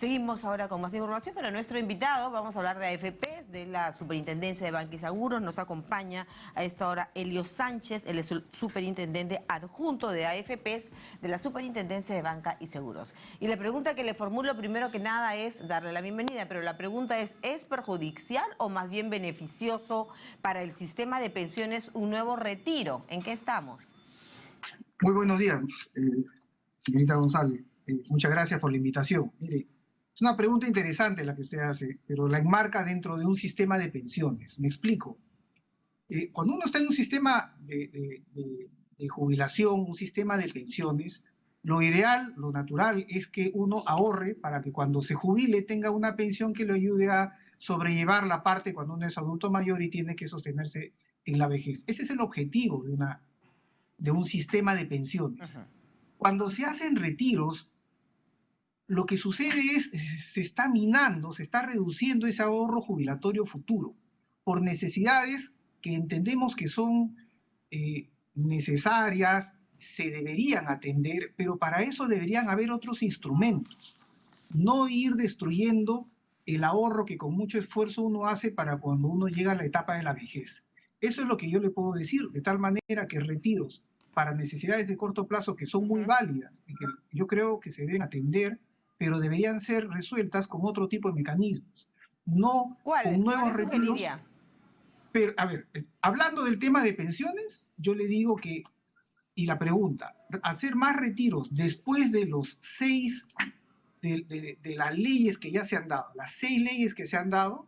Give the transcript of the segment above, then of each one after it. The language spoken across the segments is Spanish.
Seguimos ahora con más información, pero nuestro invitado, vamos a hablar de AFPs, de la Superintendencia de Banca y Seguros. Nos acompaña a esta hora Elio Sánchez, él es el superintendente adjunto de AFPs de la Superintendencia de Banca y Seguros. Y la pregunta que le formulo primero que nada es darle la bienvenida, pero la pregunta ¿es perjudicial o más bien beneficioso para el sistema de pensiones un nuevo retiro? ¿En qué estamos? Muy buenos días, señorita González. Muchas gracias por la invitación. Mire, es una pregunta interesante la que usted hace, pero la enmarca dentro de un sistema de pensiones. Me explico. Cuando uno está en un sistema de jubilación, un sistema de pensiones, lo ideal, lo natural, es que uno ahorre para que cuando se jubile tenga una pensión que le ayude a sobrellevar la parte cuando uno es adulto mayor y tiene que sostenerse en la vejez. Ese es el objetivo de un sistema de pensiones. Cuando se hacen retiros, lo que sucede es, se está minando, se está reduciendo ese ahorro jubilatorio futuro por necesidades que entendemos que son necesarias, se deberían atender, pero para eso deberían haber otros instrumentos. No ir destruyendo el ahorro que con mucho esfuerzo uno hace para cuando uno llega a la etapa de la vejez. Eso es lo que yo le puedo decir, de tal manera que retiros para necesidades de corto plazo que son muy válidas y que yo creo que se deben atender, pero deberían ser resueltas con otro tipo de mecanismos, no con nuevos retiros. Sugeriría? Pero, a ver, hablando del tema de pensiones, yo le digo que, y la pregunta, hacer más retiros después de los 6 de las leyes que ya se han dado, las 6 leyes que se han dado,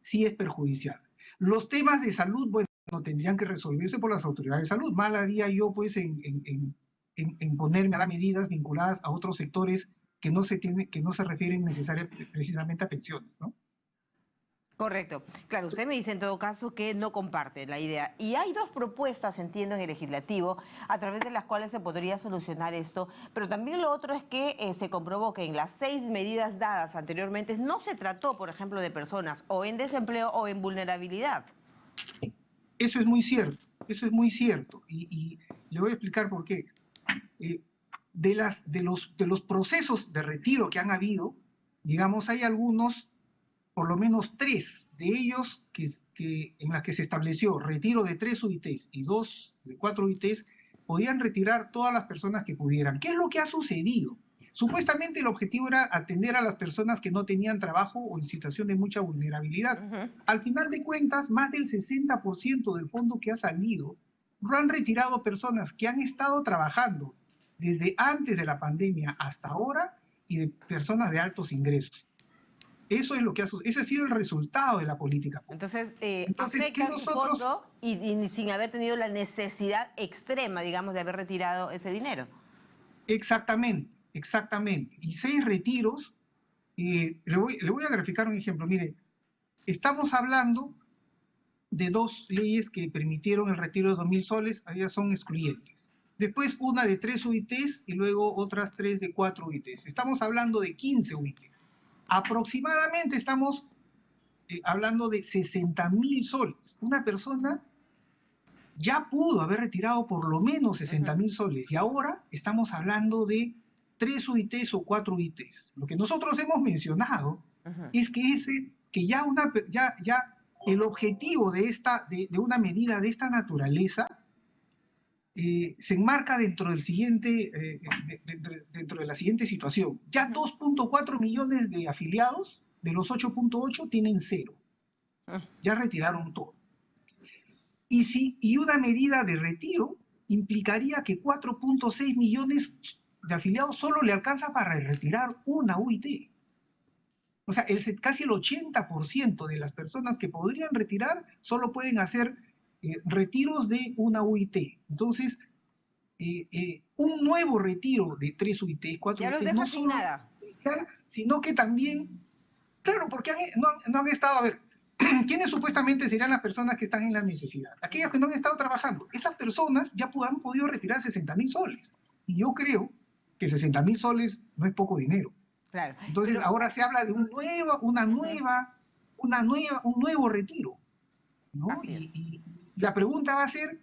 sí es perjudicial. Los temas de salud, bueno, tendrían que resolverse por las autoridades de salud. Mal haría yo, pues, en ponerme a las medidas vinculadas a otros sectores que no se refieren necesariamente precisamente a pensiones, ¿no? Correcto. Claro, usted me dice en todo caso que no comparte la idea. Y hay dos propuestas, entiendo, en el legislativo, a través de las cuales se podría solucionar esto. Pero también lo otro es que se comprobó que en las 6 medidas dadas anteriormente no se trató, por ejemplo, de personas o en desempleo o en vulnerabilidad. Eso es muy cierto, eso es muy cierto. Y le voy a explicar por qué. De los procesos de retiro que han habido, digamos, hay algunos, por lo menos 3 de ellos en las que se estableció retiro de 3 UITs y 2 de 4 UITs, podían retirar todas las personas que pudieran. ¿Qué es lo que ha sucedido? Supuestamente el objetivo era atender a las personas que no tenían trabajo o en situación de mucha vulnerabilidad. Al final de cuentas, más del 60% del fondo que ha salido lo han retirado personas que han estado trabajando desde antes de la pandemia hasta ahora y de personas de altos ingresos. Eso es lo que ese ha sido el resultado de la política pública. Entonces afecta su fondo y sin haber tenido la necesidad extrema, digamos, de haber retirado ese dinero. Exactamente, exactamente. Y 6 retiros, le voy a graficar un ejemplo. Mire, estamos hablando de 2 leyes que permitieron el retiro de 2.000 soles, allá son excluyentes. Después una de 3 UITs y luego otras 3 de 4 UITs. Estamos hablando de 15 UITs. Aproximadamente estamos hablando de 60.000 soles. Una persona ya pudo haber retirado por lo menos 60.000 soles y ahora estamos hablando de 3 UITs o 4 UITs. Lo que nosotros hemos mencionado es que ya el objetivo de una medida de esta naturaleza se enmarca dentro del dentro de la siguiente situación. Ya 2.4 millones de afiliados de los 8.8 tienen 0. Ya retiraron todo. Y una medida de retiro implicaría que 4.6 millones de afiliados solo le alcanza para retirar una UIT. O sea, casi el 80% de las personas que podrían retirar solo pueden hacer retiros de una UIT. Entonces, un nuevo retiro de 3 UIT, 4 UIT, no solo sino que también, claro, porque no han estado, a ver, ¿quiénes supuestamente serían las personas que están en la necesidad? Aquellas que no han estado trabajando. Esas personas ya han podido retirar 60.000 soles. Y yo creo que 60.000 soles no es poco dinero. Claro. Entonces ahora se habla de un nuevo retiro, ¿no? Y la pregunta va a ser,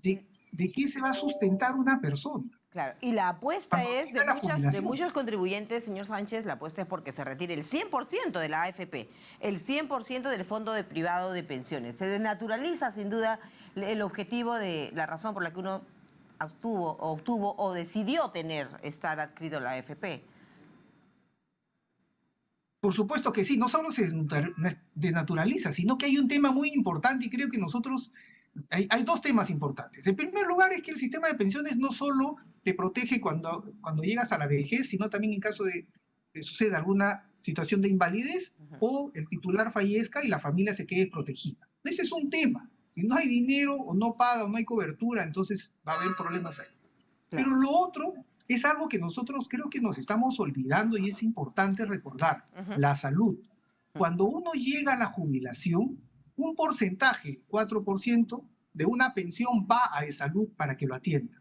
¿de qué se va a sustentar una persona? Claro, y la apuesta Cuando es llega la de jubilación. muchos contribuyentes, señor Sánchez, la apuesta es porque se retire el 100% de la AFP, el 100% del fondo privado de pensiones. Se desnaturaliza sin duda el objetivo de la razón por la que uno obtuvo o decidió estar adscrito a la AFP. Por supuesto que sí, no solo se desnaturaliza, sino que hay un tema muy importante y creo que nosotros, hay dos temas importantes. En primer lugar es que el sistema de pensiones no solo te protege cuando llegas a la vejez, sino también en caso de que suceda alguna situación de invalidez o el titular fallezca y la familia se quede protegida. Ese es un tema. Si no hay dinero o no paga o no hay cobertura, entonces va a haber problemas ahí. Pero lo otro es algo que nosotros creo que nos estamos olvidando y es importante recordar, la salud. Cuando uno llega a la jubilación, un porcentaje, 4%, de una pensión va a salud para que lo atienda.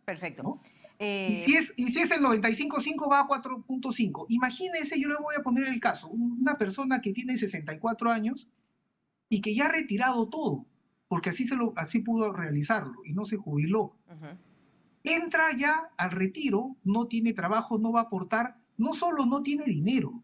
Perfecto. ¿No? Y si es el 95.5 va a 4.5. Imagínense, yo le voy a poner el caso, una persona que tiene 64 años y que ya ha retirado todo, porque así pudo realizarlo y no se jubiló. Entra ya al retiro, no tiene trabajo, no va a aportar, no solo no tiene dinero,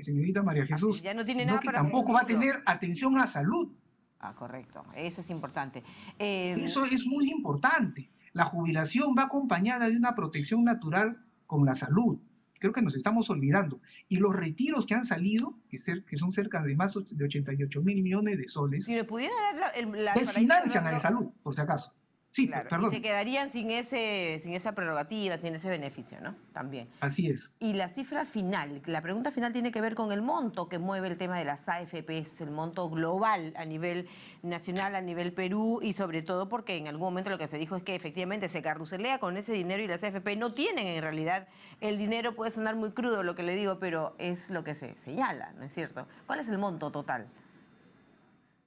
señorita María Jesús, ya no tiene sino nada que para tampoco va a tener atención a salud. Ah, correcto, eso es importante. Eso es muy importante. La jubilación va acompañada de una protección natural con la salud. Creo que nos estamos olvidando. Y los retiros que han salido, que son cerca de más de 88.000 millones de soles, si le pudiera dar desfinancian a la salud, por si acaso. Sí, claro, perdón. y se quedarían sin esa prerrogativa, sin ese beneficio, ¿no? También. Así es. Y la cifra final, la pregunta final tiene que ver con el monto que mueve el tema de las AFPs, el monto global a nivel nacional, a nivel Perú, y sobre todo porque en algún momento lo que se dijo es que efectivamente se carruselea con ese dinero y las AFP no tienen en realidad el dinero. Puede sonar muy crudo lo que le digo, pero es lo que se señala, ¿no es cierto? ¿Cuál es el monto total?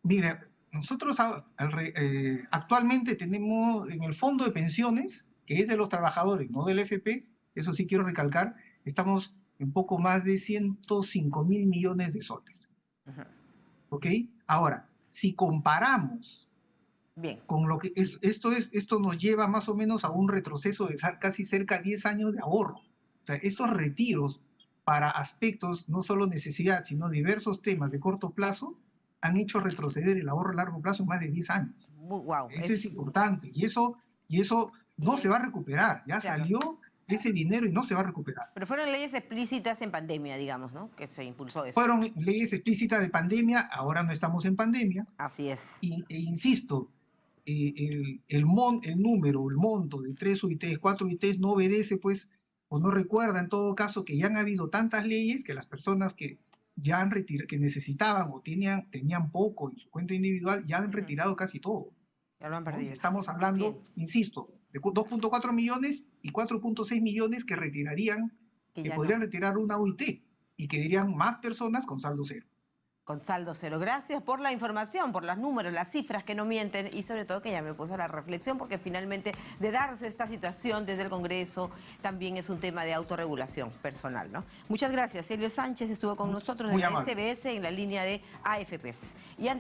Mira, nosotros actualmente tenemos en el fondo de pensiones, que es de los trabajadores, no del FP, eso sí quiero recalcar, estamos en poco más de 105.000 millones de soles. ¿Ok? Ahora, si comparamos con lo que esto nos lleva más o menos a un retroceso de casi cerca de 10 años de ahorro. O sea, estos retiros para aspectos, no solo necesidad, sino diversos temas de corto plazo, han hecho retroceder el ahorro a largo plazo en más de 10 años. Wow, eso es importante. Y eso no se va a recuperar. Ya salió ese dinero y no se va a recuperar. Pero fueron leyes explícitas en pandemia, digamos, ¿no? Que se impulsó eso. Fueron leyes explícitas de pandemia, ahora no estamos en pandemia. Así es. E insisto, el monto de 3 UITs, 4 UITs no obedece, pues, o no recuerda en todo caso que ya han habido tantas leyes que las personas que ya han retirado, que necesitaban o tenían poco en su cuenta individual, ya han retirado casi todo. Ya lo han perdido. ¿No? Estamos hablando, insisto, de 2.4 millones y 4.6 millones que retirarían, que podrían retirar una UIT y que dirían más personas con saldo cero. Con saldo cero. Gracias por la información, por los números, las cifras que no mienten y sobre todo que ya me puso a la reflexión porque finalmente de darse esta situación desde el Congreso también es un tema de autorregulación personal, ¿no? Muchas gracias. Elio Sánchez estuvo con nosotros de la SBS en la línea de AFPs. Y antes